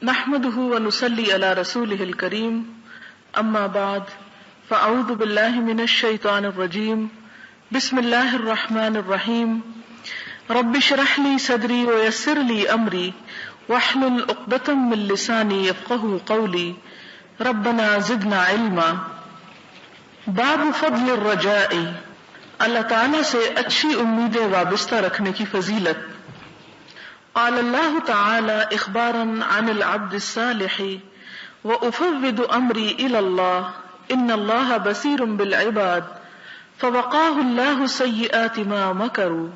نحمده ونصلي على رسوله الكريم اما بعد فاعوذ بالله من الشيطان الرجيم بسم الله الرحمن الرحيم رب اشرح لي صدري ويسر لي امري واحلل عقدة من لساني يفقهوا قولي ربنا زدنا علما۔ باب فضل الرجاء، اللہ تعالیٰ سے اچھی امیدیں وابستہ رکھنے کی فضیلت۔ قال اللہ تعالی اخبارا عن العبد الصالح وافوض امری الی اللہ ان اللہ بصیر بالعباد فوقاہ اللہ سیئات ما مکروا۔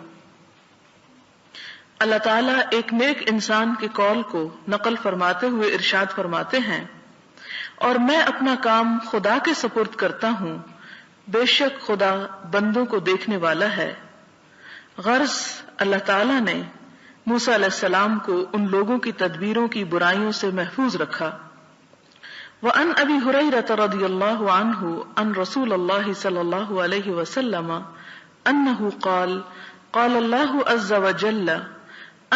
اللہ تعالیٰ ایک نیک انسان کے قول کو نقل فرماتے ہوئے ارشاد فرماتے ہیں، اور میں اپنا کام خدا کے سپرد کرتا ہوں، بے شک خدا بندوں کو دیکھنے والا ہے۔ غرض اللہ تعالیٰ نے موسیٰ علیہ السلام کو ان لوگوں کی تدبیروں کی برائیوں سے محفوظ رکھا۔ وعن ابی ہریرہ رضی اللہ عنہ عن رسول اللہ صلی اللہ علیہ وسلم انہ قال قال اللہ عز وجل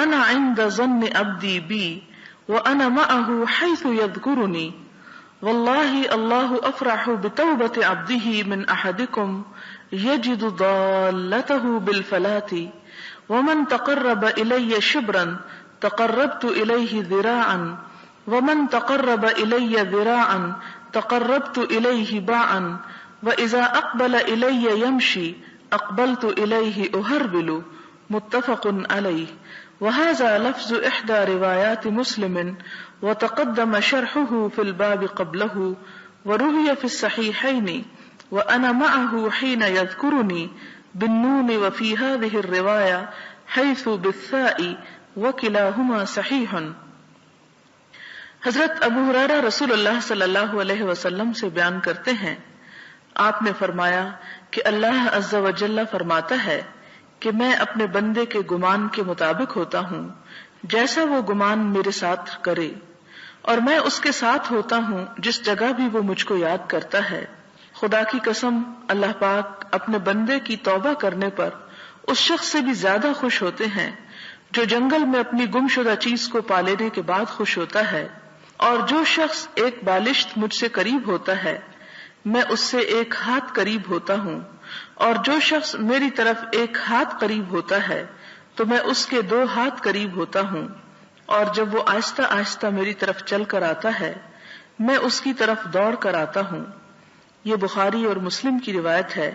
انا عند ظن عبدی بی وانا معه حیث یذکرنی واللہ اللہ افرح بتوبۃ عبدہ من احدکم یجد ضالته بالفلاة ومن تقرب الی شبرا تقربت الیہ ذراعا ومن تقرب الی ذراعا تقربت الیہ باعا واذا اقبل الی یمشی اقبلت الیہ اہرول، متفق علیہ۔ وهذا لفظ احدى روایات مسلم وتقدم شرحه في الباب قبله وروي في الصحيحين وانا معه حين يذكرني بالنون وفي هذه الرواية حيث بالثاء وكلاهما صحيح۔ حضرت ابو ہریرہ رسول اللہ صلی اللہ علیہ وسلم سے بیان کرتے ہیں، آپ نے فرمایا کہ اللہ عز وجل فرماتا ہے کہ میں اپنے بندے کے گمان کے مطابق ہوتا ہوں جیسا وہ گمان میرے ساتھ کرے، اور میں اس کے ساتھ ہوتا ہوں جس جگہ بھی وہ مجھ کو یاد کرتا ہے۔ خدا کی قسم، اللہ پاک اپنے بندے کی توبہ کرنے پر اس شخص سے بھی زیادہ خوش ہوتے ہیں جو جنگل میں اپنی گم شدہ چیز کو پا لینے کے بعد خوش ہوتا ہے، اور جو شخص ایک بالشت مجھ سے قریب ہوتا ہے میں اس سے ایک ہاتھ قریب ہوتا ہوں، اور جو شخص میری طرف ایک ہاتھ قریب ہوتا ہے تو میں اس کے 2 ہاتھ قریب ہوتا ہوں، اور جب وہ آہستہ آہستہ میری طرف چل کر آتا ہے میں اس کی طرف دوڑ کر آتا ہوں۔ یہ بخاری اور مسلم کی روایت ہے،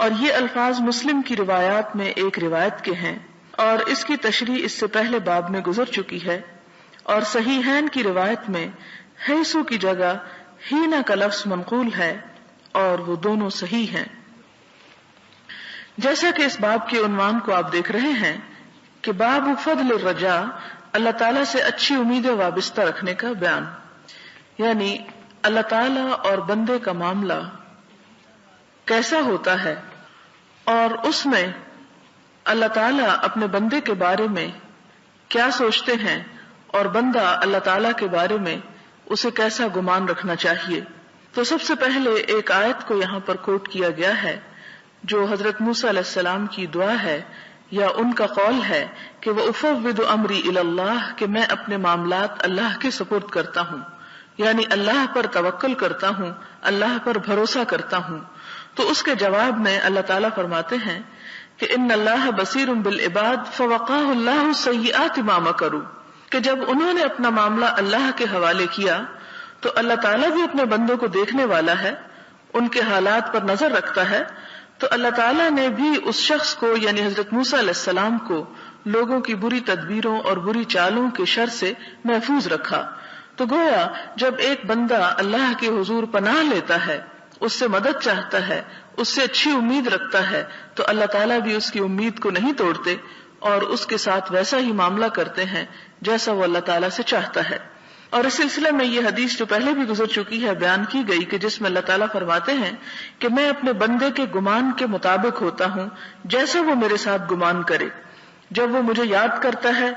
اور یہ الفاظ مسلم کی روایات میں ایک روایت کے ہیں، اور اس کی تشریح اس سے پہلے باب میں گزر چکی ہے، اور صحیحین کی روایت میں حیثو کی جگہ ہینا کا لفظ منقول ہے، اور وہ دونوں صحیح ہیں۔ جیسا کہ اس باب کے عنوان کو آپ دیکھ رہے ہیں کہ باب فضل الرجاء، اللہ تعالیٰ سے اچھی امیدیں وابستہ رکھنے کا بیان، یعنی اللہ تعالیٰ اور بندے کا معاملہ کیسا ہوتا ہے، اور اس میں اللہ تعالیٰ اپنے بندے کے بارے میں کیا سوچتے ہیں، اور بندہ اللہ تعالیٰ کے بارے میں اسے کیسا گمان رکھنا چاہیے۔ تو سب سے پہلے ایک آیت کو یہاں پر کوٹ کیا گیا ہے جو حضرت موسیٰ علیہ السلام کی دعا ہے یا ان کا قول ہے کہ وَأُفَوِّضُ أَمْرِي إِلَى اللَّهِ، کہ میں اپنے معاملات اللہ کے سپرد کرتا ہوں، یعنی اللہ پر توکل کرتا ہوں، اللہ پر بھروسہ کرتا ہوں۔ تو اس کے جواب میں اللہ تعالیٰ فرماتے ہیں کہ ان اللہ بصیر بالعباد فوقاہ اللہ سیئات ما مکروا، کہ جب انہوں نے اپنا معاملہ اللہ کے حوالے کیا تو اللہ تعالیٰ بھی اپنے بندوں کو دیکھنے والا ہے، ان کے حالات پر نظر رکھتا ہے، تو اللہ تعالیٰ نے بھی اس شخص کو یعنی حضرت موسیٰ علیہ السلام کو لوگوں کی بری تدبیروں اور بری چالوں کے شر سے محفوظ رکھا۔ تو گویا جب ایک بندہ اللہ کے حضور پناہ لیتا ہے، اس سے مدد چاہتا ہے، اس سے اچھی امید رکھتا ہے، تو اللہ تعالیٰ بھی اس کی امید کو نہیں توڑتے اور اس کے ساتھ ویسا ہی معاملہ کرتے ہیں جیسا وہ اللہ تعالیٰ سے چاہتا ہے۔ اور اس سلسلے میں یہ حدیث جو پہلے بھی گزر چکی ہے بیان کی گئی کہ جس میں اللہ تعالیٰ فرماتے ہیں کہ میں اپنے بندے کے گمان کے مطابق ہوتا ہوں جیسا وہ میرے ساتھ گمان کرے۔ جب وہ مجھے یاد کرتا ہے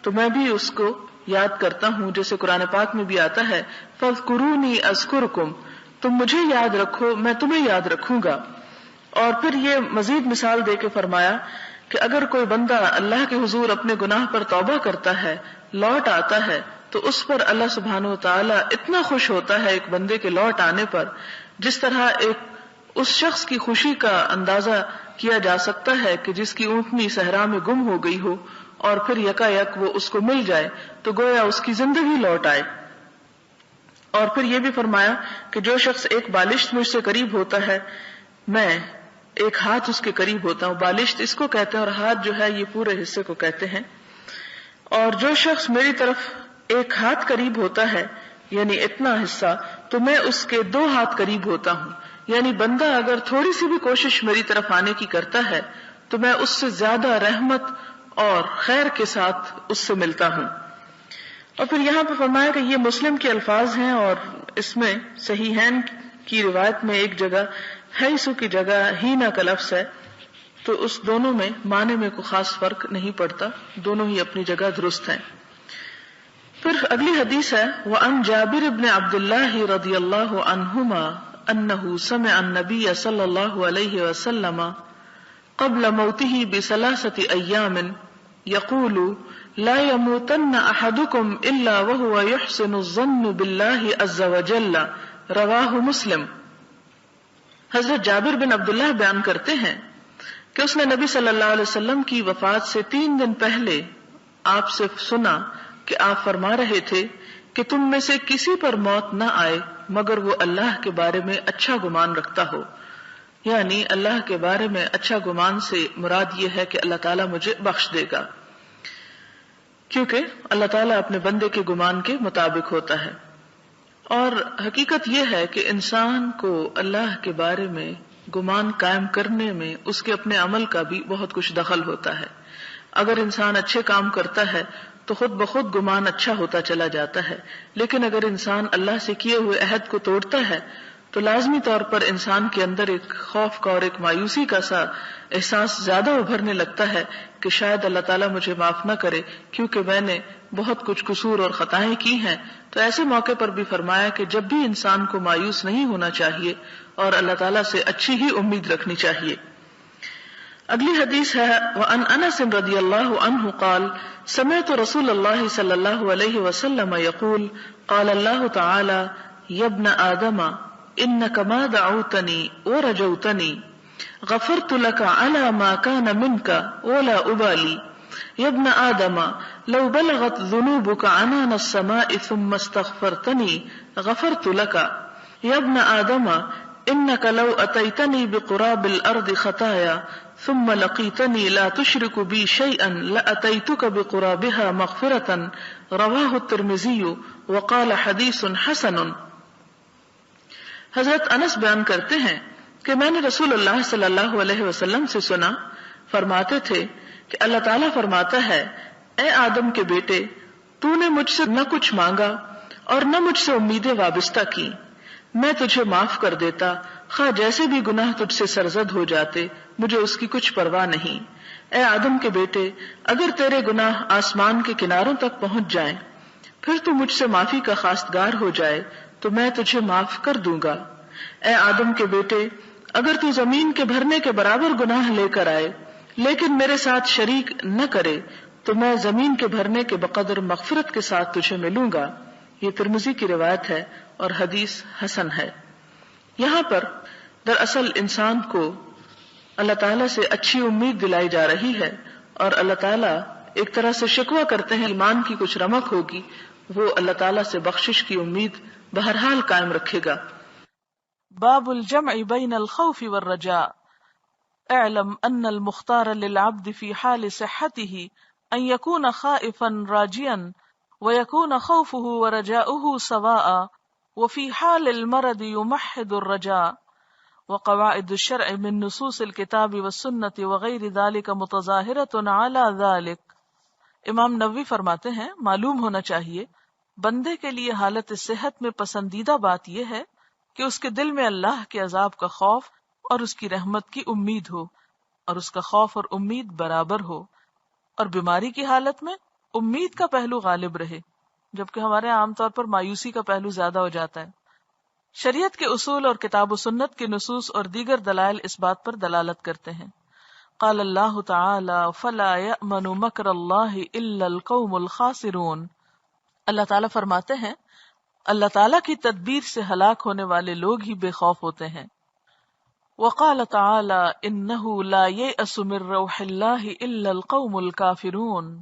تو میں بھی اس کو یاد کرتا ہوں، جیسے قرآن پاک میں بھی آتا ہے فَاذْكُرُونِي أَذْكُرْكُمْ، تم مجھے یاد رکھو میں تمہیں یاد رکھوں گا۔ اور پھر یہ مزید مثال دے کے فرمایا کہ اگر کوئی بندہ اللہ کے حضور اپنے گناہ پر توبہ کرتا ہے، لوٹ آتا ہے، تو اس پر اللہ سبحانہ و تعالیٰ اتنا خوش ہوتا ہے ایک بندے کے لوٹ آنے پر، جس طرح اس شخص کی خوشی کا اندازہ کیا جا سکتا ہے کہ جس کی اونٹنی صحرا میں گم ہو گئی ہو اور پھر یکا یک وہ اس کو مل جائے تو گویا اس کی زندگی لوٹ آئے۔ اور پھر یہ بھی فرمایا کہ جو شخص ایک بالشت مجھ سے قریب ہوتا ہے میں ایک ہاتھ اس کے قریب ہوتا ہوں۔ بالشت اس کو کہتے ہیں اور ہاتھ جو ہے یہ پورے حصے کو کہتے ہیں۔ اور جو شخص میری طرف ایک ہاتھ قریب ہوتا ہے یعنی اتنا حصہ، تو میں اس کے 2 ہاتھ قریب ہوتا ہوں۔ یعنی بندہ اگر تھوڑی سی بھی کوشش میری طرف آنے کی کرتا ہے تو میں اس سے زیادہ رحمت اور خیر کے ساتھ اس سے ملتا ہوں۔ اور پھر یہاں پہ فرمایا کہ یہ مسلم کے الفاظ ہیں اور اس میں صحیحین کی روایت میں ایک جگہ حیث کی جگہ ہینا کا لفظ ہے، تو اس دونوں میں معنی میں کوئی خاص فرق نہیں پڑتا، دونوں ہی اپنی جگہ درست ہیں۔ پھر اگلی حدیث ہے وَعَنْ جابر بن عبد اللہ رضی اللہ عنہما انہ سمع النبی صلی اللہ علیہ وسلم قبل موته ب3 ایام یقول لا يموتن احدكم الا وهو يحسن الظن بالله عز وجل، رواہ مسلم۔ حضرت جابر بن عبداللہ بیان کرتے ہیں کہ اس نے نبی صلی اللہ علیہ وسلم کی وفات سے 3 دن پہلے آپ سے سنا کہ آپ فرما رہے تھے کہ تم میں سے کسی پر موت نہ آئے مگر وہ اللہ کے بارے میں اچھا گمان رکھتا ہو۔ یعنی اللہ کے بارے میں اچھا گمان سے مراد یہ ہے کہ اللہ تعالیٰ مجھے بخش دے گا، کیونکہ اللہ تعالیٰ اپنے بندے کے گمان کے مطابق ہوتا ہے۔ اور حقیقت یہ ہے کہ انسان کو اللہ کے بارے میں گمان قائم کرنے میں اس کے اپنے عمل کا بھی بہت کچھ دخل ہوتا ہے۔ اگر انسان اچھے کام کرتا ہے تو خود بخود گمان اچھا ہوتا چلا جاتا ہے، لیکن اگر انسان اللہ سے کیے ہوئے عہد کو توڑتا ہے تو لازمی طور پر انسان کے اندر ایک خوف کا اور ایک مایوسی کا سا احساس زیادہ ابھرنے لگتا ہے کہ شاید اللہ تعالیٰ مجھے معاف نہ کرے کیونکہ میں نے بہت کچھ قصور اور خطائیں کی ہیں۔ تو ایسے موقع پر بھی فرمایا کہ جب بھی انسان کو مایوس نہیں ہونا چاہیے اور اللہ تعالیٰ سے اچھی ہی امید رکھنی چاہیے۔ اگلی حدیث ہے وعن انس رضی اللہ عنہ قال سمعت رسول اللہ صلی اللہ علیہ وسلم یقول قال اللہ تعالی یا ابن آدم انک ما دعوتنی ورجوتنی غفرت لك على ما كان منك ولا ابالی یا ابن آدم لو بلغت ذنوبك عنان السماء ثم استغفرتني غفرت لك یا ابن آدم انك لو اتيتني بقراب الارض خطايا ثم لقيتني لا تشرك بي شيئا لاتيتك بقرابها مغفرة، رواہ الترمذی وقال حدیث حسن۔ حضرت انس بیان کرتے ہیں کہ میں نے رسول اللہ صلی اللہ علیہ وسلم سے سنا، فرماتے تھے کہ اللہ تعالیٰ فرماتا ہے اے آدم کے بیٹے، تو نے مجھ سے نہ کچھ مانگا اور نہ مجھ سے امیدیں وابستہ کی، میں تجھے معاف کر دیتا خواہ جیسے بھی گناہ تجھ سے سرزد ہو جاتے، مجھے اس کی کچھ پرواہ نہیں۔ اے آدم کے بیٹے، اگر تیرے گناہ آسمان کے کناروں تک پہنچ جائیں پھر تو مجھ سے معافی کا خواستگار ہو جائے تو میں تجھے معاف کر دوں گا۔ اے آدم کے بیٹے، اگر تو زمین کے بھرنے کے برابر گناہ لے کر آئے لیکن میرے ساتھ شریک نہ کرے تو میں زمین کے بھرنے کے بقدر مغفرت کے ساتھ تجھے ملوں گا۔ یہ ترمذی کی روایت ہے اور حدیث حسن ہے۔ یہاں پر دراصل انسان کو اللہ تعالیٰ سے اچھی امید دلائی جا رہی ہے اور اللہ تعالیٰ ایک طرح سے شکوہ کرتے ہیں ایمان کی کچھ رمق ہوگی، وہ اللہ تعالیٰ سے بخشش کی امید بہرحال قائم رکھے گا۔ باب الجمع بین الخوف والرجاء اعلم ان المختار للعبد في حال صحته ان يكون خائفا راجيا ويكون خوفه ورجاؤه سواء وفي حال المرض يمحض الرجاء وقواعد الشرع من نصوص الكتاب والسنة وغير ذلك متظاهرة على ذلك۔ امام نووی فرماتے ہیں معلوم ہونا چاہیے بندے کے لیے حالت صحت میں پسندیدہ بات یہ ہے کہ اس کے دل میں اللہ کے عذاب کا خوف اور اس کی رحمت کی امید ہو اور اس کا خوف اور امید برابر ہو، اور بیماری کی حالت میں امید کا پہلو غالب رہے جبکہ ہمارے عام طور پر مایوسی کا پہلو زیادہ ہو جاتا ہے۔ شریعت کے اصول اور کتاب و سنت کے نصوص اور دیگر دلائل اس بات پر دلالت کرتے ہیں۔ قال اللہ تعالی فلا یأمن مکر اللہ الا القوم الخاسرون، اللہ تعالیٰ فرماتے ہیں اللہ تعالیٰ کی تدبیر سے ہلاک ہونے والے لوگ ہی بے خوف ہوتے ہیں. وقال تعالی انہ لا یئس من روح اللہ الا القوم الکافرون.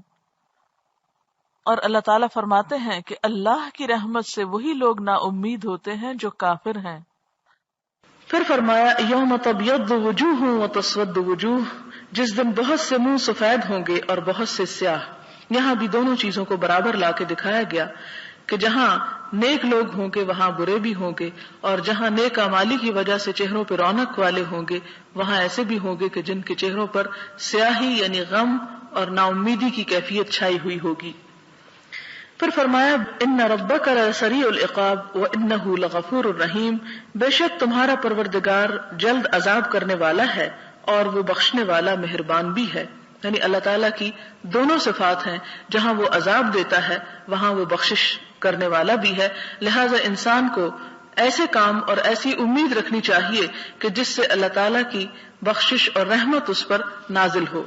اور اللہ تعالیٰ فرماتے ہیں کہ اللہ کی رحمت سے وہی لوگ نا امید ہوتے ہیں جو کافر ہیں. پھر فرمایا یوم تبیض وجوہ وتسود وجوہ، جس دن بہت سے منہ سفید ہوں گے اور بہت سے سیاہ. یہاں بھی دونوں چیزوں کو برابر لا کے دکھایا گیا کہ جہاں نیک لوگ ہوں گے وہاں برے بھی ہوں گے، اور جہاں نیک اعمالی کی وجہ سے چہروں پہ رونق والے ہوں گے وہاں ایسے بھی ہوں گے کہ جن کے چہروں پر سیاہی یعنی غم اور نا امیدی کی کیفیت چھائی ہوئی ہوگی. پھر فرمایا ان ربک لسریع العقاب وانہ لغفور الرحیم، بے شک تمہارا پروردگار جلد عذاب کرنے والا ہے اور وہ بخشنے والا مہربان بھی ہے. یعنی اللہ تعالیٰ کی دونوں صفات ہیں، جہاں وہ عذاب دیتا ہے وہاں وہ بخشش کرنے والا بھی ہے. لہٰذا انسان کو ایسے کام اور ایسی امید رکھنی چاہیے کہ جس سے اللہ تعالیٰ کی بخشش اور رحمت اس پر نازل ہو.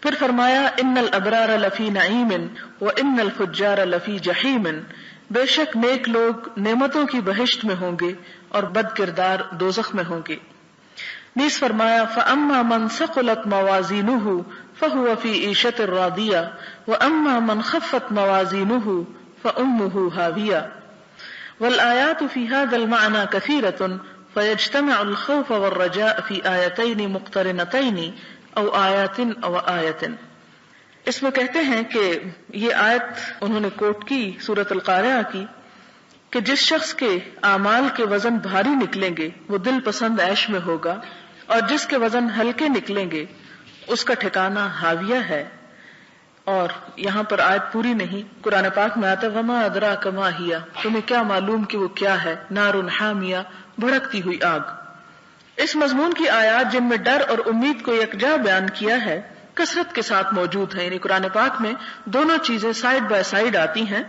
پھر فرمایا ان الابرار لفی نعیم وان الفجار لفی جحیم، بے شک نیک لوگ نعمتوں کی بہشت میں ہوں گے اور بد کردار دوزخ میں ہوں گے. نیز فرمایا فاما من ثقلت موازینہ فهو فی عیشۃ راضیہ واما من خفت موازینہ فامہ ہاویہ. والآیات فی هذا المعنى كثیرة فیجتمع الخوف والرجاء فی آیتین مقترنتین او آیات او آیت. اس میں کہتے ہیں کہ یہ آیت انہوں نے کوٹ کی سورۃ القارعہ کی کہ جس شخص کے اعمال کے وزن بھاری نکلیں گے وہ دل پسند عیش میں ہوگا، اور جس کے وزن ہلکے نکلیں گے اس کا ٹھکانہ ہاویہ ہے. اور یہاں پر آیت پوری نہیں، قرآن پاک میں آتا ہے وما ادراک ما ہی، تمہیں کیا معلوم کہ وہ کیا ہے، نار حامیہ، بھڑکتی ہوئی آگ. اس مضمون کی آیات جن میں ڈر اور امید کو یکجا بیان کیا ہے کثرت کے ساتھ موجود ہیں. یعنی قرآن پاک میں دونوں چیزیں سائیڈ بائی سائیڈ آتی ہیں،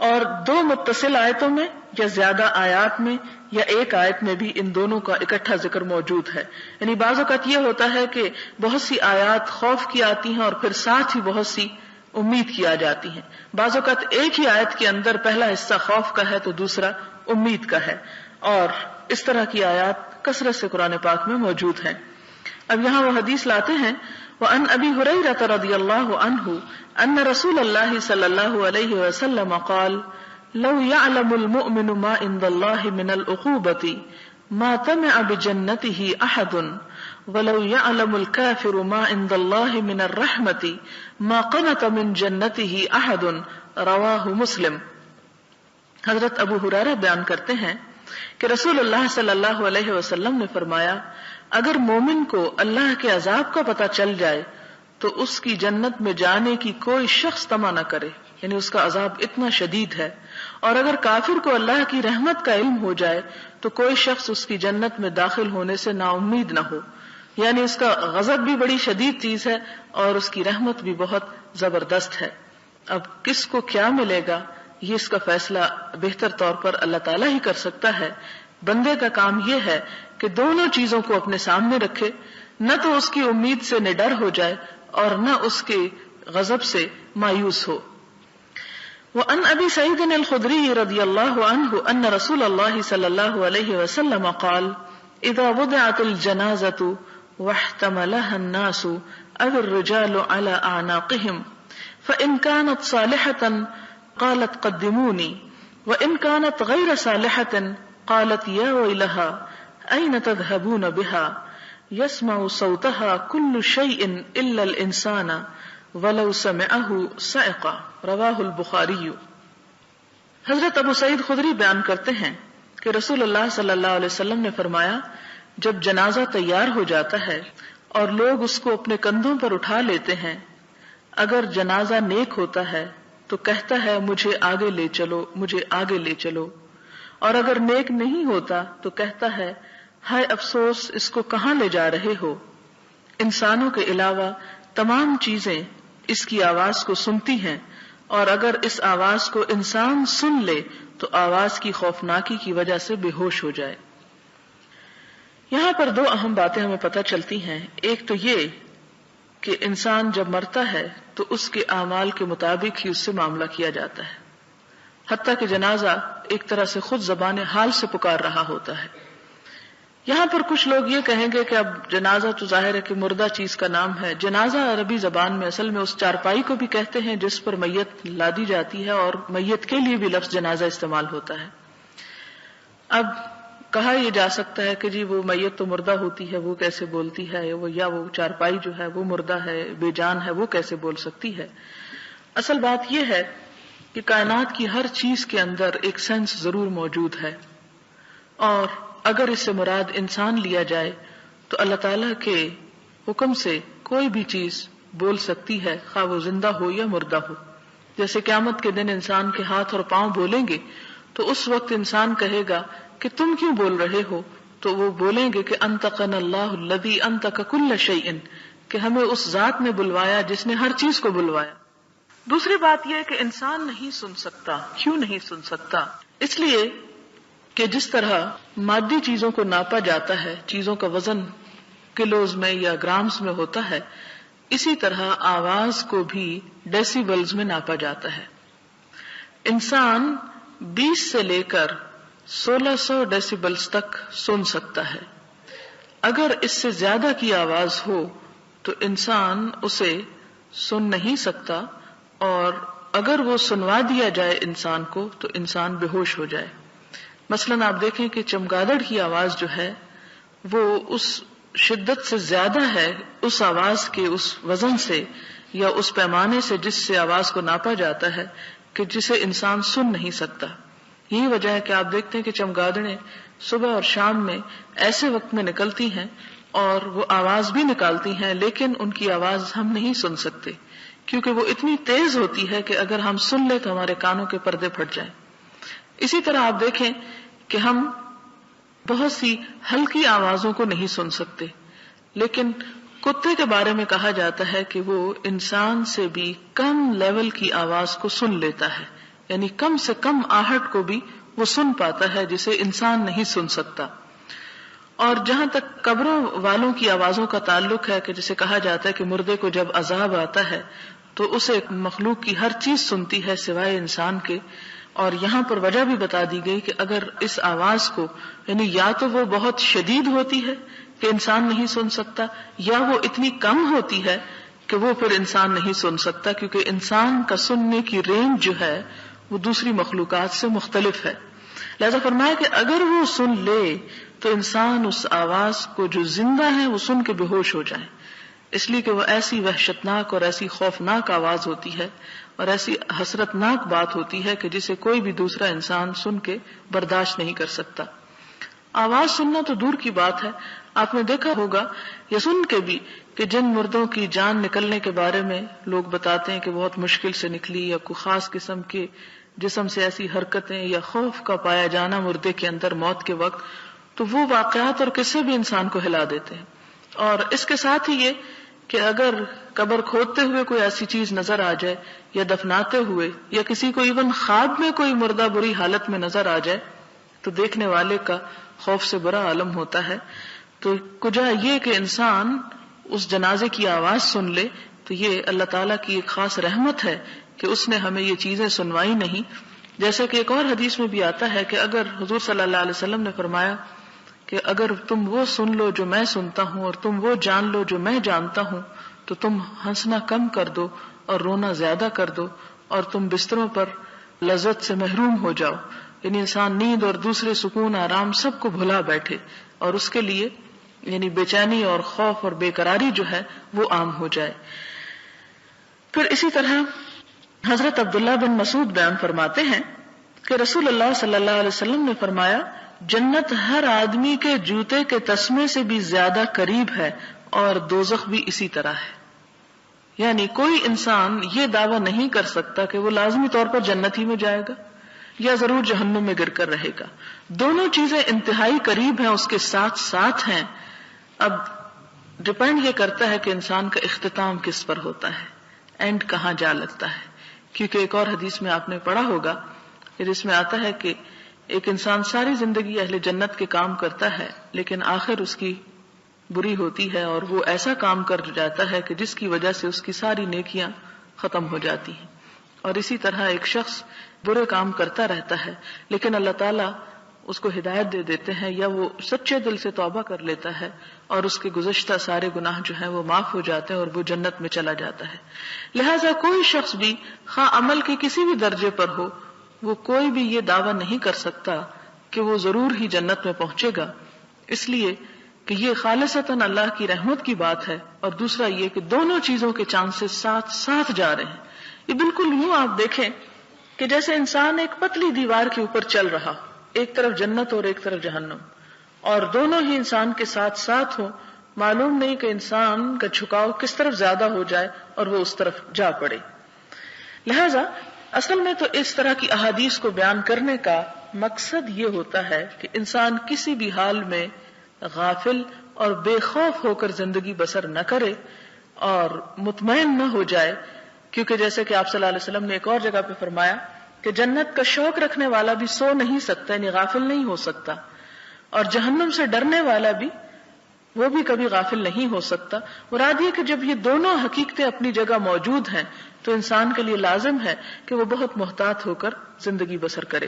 اور دو متصل آیتوں میں یا زیادہ آیات میں یا ایک آیت میں بھی ان دونوں کا اکٹھا ذکر موجود ہے. یعنی بعض اوقات یہ ہوتا ہے کہ بہت سی آیات خوف کی آتی ہیں اور پھر ساتھ ہی بہت سی امید کی آ جاتی ہیں. بعض اوقات ایک ہی آیت کے اندر پہلا حصہ خوف کا ہے تو دوسرا امید کا ہے، اور اس طرح کی آیات کثرت سے قرآن پاک میں موجود ہیں. اب یہاں وہ حدیث لاتے ہیں وعن ابی ہریرہ رضی اللہ عنہ ان رسول اللہ صلی اللہ علیہ وسلم قال لو يعلم المؤمن ما عند الله من العقوبة ما طمع بجنته احد ولو يعلم الكافر ما عند الله من الرحمة ما قنط من جنته احد. رواہ مسلم. حضرت ابو ہریرہ بیان کرتے ہیں کہ رسول اللہ صلی اللہ علیہ وسلم نے فرمایا اگر مومن کو اللہ کے عذاب کا پتہ چل جائے تو اس کی جنت میں جانے کی کوئی شخص طمع نہ کرے، یعنی اس کا عذاب اتنا شدید ہے. اور اگر کافر کو اللہ کی رحمت کا علم ہو جائے تو کوئی شخص اس کی جنت میں داخل ہونے سے نا امید نہ ہو. یعنی اس کا غضب بھی بڑی شدید چیز ہے اور اس کی رحمت بھی بہت زبردست ہے. اب کس کو کیا ملے گا یہ اس کا فیصلہ بہتر طور پر اللہ تعالیٰ ہی کر سکتا ہے. بندے کا کام یہ ہے کہ دونوں چیزوں کو اپنے سامنے رکھے، نہ تو اس کی امید سے نڈر ہو جائے اور نہ اس کے غضب سے مایوس ہو. وعن ابی سعید الخدری رضی اللہ عنہ ان رسول اللہ صلی اللہ علیہ وسلم قال اذا وضعت الجنازة واحتملها الناس او الرجال على اعناقهم فان كانت صالحة قالت قدموني وان كانت غير صالحة قالت يا ويلها اين تذهبون بها يسمع صوتها كل شيء الا الانسان ولو سمعه صعق. رواہ البخاری. حضرت ابو سعید خدری بیان کرتے ہیں کہ رسول اللہ صلی اللہ علیہ وسلم نے فرمایا جب جنازہ تیار ہو جاتا ہے اور لوگ اس کو اپنے کندھوں پر اٹھا لیتے ہیں، اگر جنازہ نیک ہوتا ہے تو کہتا ہے مجھے آگے لے چلو، مجھے آگے لے چلو، اور اگر نیک نہیں ہوتا تو کہتا ہے ہائے افسوس، اس کو کہاں لے جا رہے ہو. انسانوں کے علاوہ تمام چیزیں اس کی آواز کو سنتی ہیں، اور اگر اس آواز کو انسان سن لے تو آواز کی خوفناکی کی وجہ سے بے ہوش ہو جائے. یہاں پر دو اہم باتیں ہمیں پتہ چلتی ہیں. ایک تو یہ کہ انسان جب مرتا ہے تو اس کے اعمال کے مطابق ہی اس سے معاملہ کیا جاتا ہے، حتیٰ کہ جنازہ ایک طرح سے خود زبان حال سے پکار رہا ہوتا ہے۔ یہاں پر کچھ لوگ یہ کہیں گے کہ اب جنازہ تو ظاہر ہے کہ مردہ چیز کا نام ہے، جنازہ عربی زبان میں اصل میں اس چارپائی کو بھی کہتے ہیں جس پر میت لادی جاتی ہے، اور میت کے لیے بھی لفظ جنازہ استعمال ہوتا ہے۔ اب کہا یہ جا سکتا ہے کہ جی وہ میت تو مردہ ہوتی ہے، وہ کیسے بولتی ہے، یا وہ چارپائی جو ہے وہ مردہ ہے، بے جان ہے، وہ کیسے بول سکتی ہے۔ اصل بات یہ ہے کہ کائنات کی ہر چیز کے اندر ایک سینس ضرور موجود ہے، اور اگر اس سے مراد انسان لیا جائے تو اللہ تعالی کے حکم سے کوئی بھی چیز بول سکتی ہے، خواہ وہ زندہ ہو یا مردہ ہو۔ جیسے قیامت کے دن انسان کے ہاتھ اور پاؤں بولیں گے تو اس وقت انسان کہے گا کہ تم کیوں بول رہے ہو، تو وہ بولیں گے کہ انطقنا اللہ الذی انطق کل شیء، کہ ہمیں اس ذات نے بلوایا جس نے ہر چیز کو بلوایا۔ دوسری بات یہ کہ انسان نہیں سن سکتا۔ کیوں نہیں سن سکتا؟ اس لیے کہ جس طرح مادی چیزوں کو ناپا جاتا ہے، چیزوں کا وزن کلوز میں یا گرامز میں ہوتا ہے، اسی طرح آواز کو بھی ڈیسیبلز میں ناپا جاتا ہے۔ انسان 20 سے لے کر 1600 ڈیسیبلز تک سن سکتا ہے۔ اگر اس سے زیادہ کی آواز ہو تو انسان اسے سن نہیں سکتا، اور اگر وہ سنوا دیا جائے انسان کو تو انسان بے ہوش ہو جائے۔ مثلاً آپ دیکھیں کہ چمگادڑ کی آواز جو ہے وہ اس شدت سے زیادہ ہے، اس آواز کے اس وزن سے یا اس پیمانے سے جس سے آواز کو ناپا جاتا ہے، کہ جسے انسان سن نہیں سکتا۔ یہی وجہ ہے کہ آپ دیکھتے ہیں کہ چمگادڑیں صبح اور شام میں ایسے وقت میں نکلتی ہیں اور وہ آواز بھی نکالتی ہیں، لیکن ان کی آواز ہم نہیں سن سکتے، کیونکہ وہ اتنی تیز ہوتی ہے کہ اگر ہم سن لیں تو ہمارے کانوں کے پردے پھٹ جائیں۔ اسی طرح آپ دیکھیں کہ ہم بہت سی ہلکی آوازوں کو نہیں سن سکتے، لیکن کتے کے بارے میں کہا جاتا ہے کہ وہ انسان سے بھی کم لیول کی آواز کو سن لیتا ہے، یعنی کم سے کم آہٹ کو بھی وہ سن پاتا ہے جسے انسان نہیں سن سکتا۔ اور جہاں تک قبروں والوں کی آوازوں کا تعلق ہے کہ جسے کہا جاتا ہے کہ مردے کو جب عذاب آتا ہے تو اسے مخلوق کی ہر چیز سنتی ہے سوائے انسان کے، اور یہاں پر وجہ بھی بتا دی گئی کہ اگر اس آواز کو یعنی یا تو وہ بہت شدید ہوتی ہے کہ انسان نہیں سن سکتا، یا وہ اتنی کم ہوتی ہے کہ وہ پھر انسان نہیں سن سکتا، کیونکہ انسان کا سننے کی رینج جو ہے وہ دوسری مخلوقات سے مختلف ہے۔ لہذا فرمایا کہ اگر وہ سن لے تو انسان اس آواز کو جو زندہ ہے وہ سن کے بے ہوش ہو جائے، اس لیے کہ وہ ایسی وحشتناک اور ایسی خوفناک آواز ہوتی ہے اور ایسی حسرتناک بات ہوتی ہے کہ جسے کوئی بھی دوسرا انسان سن کے برداشت نہیں کر سکتا۔ آواز سننا تو دور کی بات ہے، آپ نے دیکھا ہوگا یا سن کے بھی کہ جن مردوں کی جان نکلنے کے بارے میں لوگ بتاتے ہیں کہ بہت مشکل سے نکلی، یا کوئی خاص قسم کے جسم سے ایسی حرکتیں یا خوف کا پایا جانا مردے کے اندر موت کے وقت، تو وہ واقعات اور قصے بھی انسان کو ہلا دیتے ہیں۔ اور اس کے ساتھ ہی یہ کہ اگر قبر کھودتے ہوئے کوئی ایسی چیز نظر آ جائے، یا دفناتے ہوئے، یا کسی کو ایون خواب میں کوئی مردہ بری حالت میں نظر آ جائے تو دیکھنے والے کا خوف سے برا عالم ہوتا ہے۔ تو کجا یہ کہ انسان اس جنازے کی آواز سن لے تو یہ اللہ تعالیٰ کی ایک خاص رحمت ہے کہ اس نے ہمیں یہ چیزیں سنوائی نہیں۔ جیسے کہ ایک اور حدیث میں بھی آتا ہے کہ اگر حضور صلی اللہ علیہ وسلم نے فرمایا کہ اگر تم وہ سن لو جو میں سنتا ہوں اور تم وہ جان لو جو میں جانتا ہوں تو تم ہنسنا کم کر دو اور رونا زیادہ کر دو، اور تم بستروں پر لذت سے محروم ہو جاؤ، یعنی انسان نیند اور دوسرے سکون آرام سب کو بھلا بیٹھے اور اس کے لیے یعنی بے چینی اور خوف اور بے قراری جو ہے وہ عام ہو جائے۔ پھر اسی طرح حضرت عبداللہ بن مسعود بیان فرماتے ہیں کہ رسول اللہ صلی اللہ علیہ وسلم نے فرمایا، جنت ہر آدمی کے جوتے کے تسمے سے بھی زیادہ قریب ہے اور دوزخ بھی اسی طرح ہے۔ یعنی کوئی انسان یہ دعویٰ نہیں کر سکتا کہ وہ لازمی طور پر جنت ہی میں جائے گا یا ضرور جہنم میں گر کر رہے گا۔ دونوں چیزیں انتہائی قریب ہیں، اس کے ساتھ ساتھ ہیں۔ اب ڈپینڈ یہ کرتا ہے کہ انسان کا اختتام کس پر ہوتا ہے، اینڈ کہاں جا لگتا ہے۔ کیونکہ ایک اور حدیث میں آپ نے پڑھا ہوگا کہ جس میں آتا ہے کہ ایک انسان ساری زندگی اہل جنت کے کام کرتا ہے، لیکن آخر اس کی بری ہوتی ہے اور وہ ایسا کام کر جاتا ہے کہ جس کی وجہ سے اس کی ساری نیکیاں ختم ہو جاتی ہیں. اور اسی طرح ایک شخص برے کام کرتا رہتا ہے لیکن اللہ تعالیٰ اس کو ہدایت دے دیتے ہیں یا وہ سچے دل سے توبہ کر لیتا ہے اور اس کے گزشتہ سارے گناہ جو ہیں وہ معاف ہو جاتے ہیں اور وہ جنت میں چلا جاتا ہے. لہذا کوئی شخص بھی خواہ عمل کے کسی بھی درجے پر ہو وہ کوئی بھی یہ دعویٰ نہیں کر سکتا کہ وہ ضرور ہی جنت میں پہنچے گا، اس لیے کہ یہ خالصتاً اللہ کی رحمت کی بات ہے، اور دوسرا یہ کہ دونوں چیزوں کے چانسز ساتھ ساتھ جا رہے ہیں. یہ بالکل یوں آپ دیکھیں کہ جیسے انسان ایک پتلی دیوار کے اوپر چل رہا، ایک طرف جنت اور ایک طرف جہنم، اور دونوں ہی انسان کے ساتھ ساتھ ہوں، معلوم نہیں کہ انسان کا جھکاؤ کس طرف زیادہ ہو جائے اور وہ اس طرف جا پڑے. لہذا اصل میں تو اس طرح کی احادیث کو بیان کرنے کا مقصد یہ ہوتا ہے کہ انسان کسی بھی حال میں غافل اور بے خوف ہو کر زندگی بسر نہ کرے اور مطمئن نہ ہو جائے، کیونکہ جیسے کہ آپ صلی اللہ علیہ وسلم نے ایک اور جگہ پہ فرمایا کہ جنت کا شوق رکھنے والا بھی سو نہیں سکتا، یعنی غافل نہیں ہو سکتا، اور جہنم سے ڈرنے والا بھی وہ بھی کبھی غافل نہیں ہو سکتا. مراد یہ کہ جب یہ دونوں حقیقتیں اپنی جگہ موجود ہیں تو انسان کے لیے لازم ہے کہ وہ بہت محتاط ہو کر زندگی بسر کرے.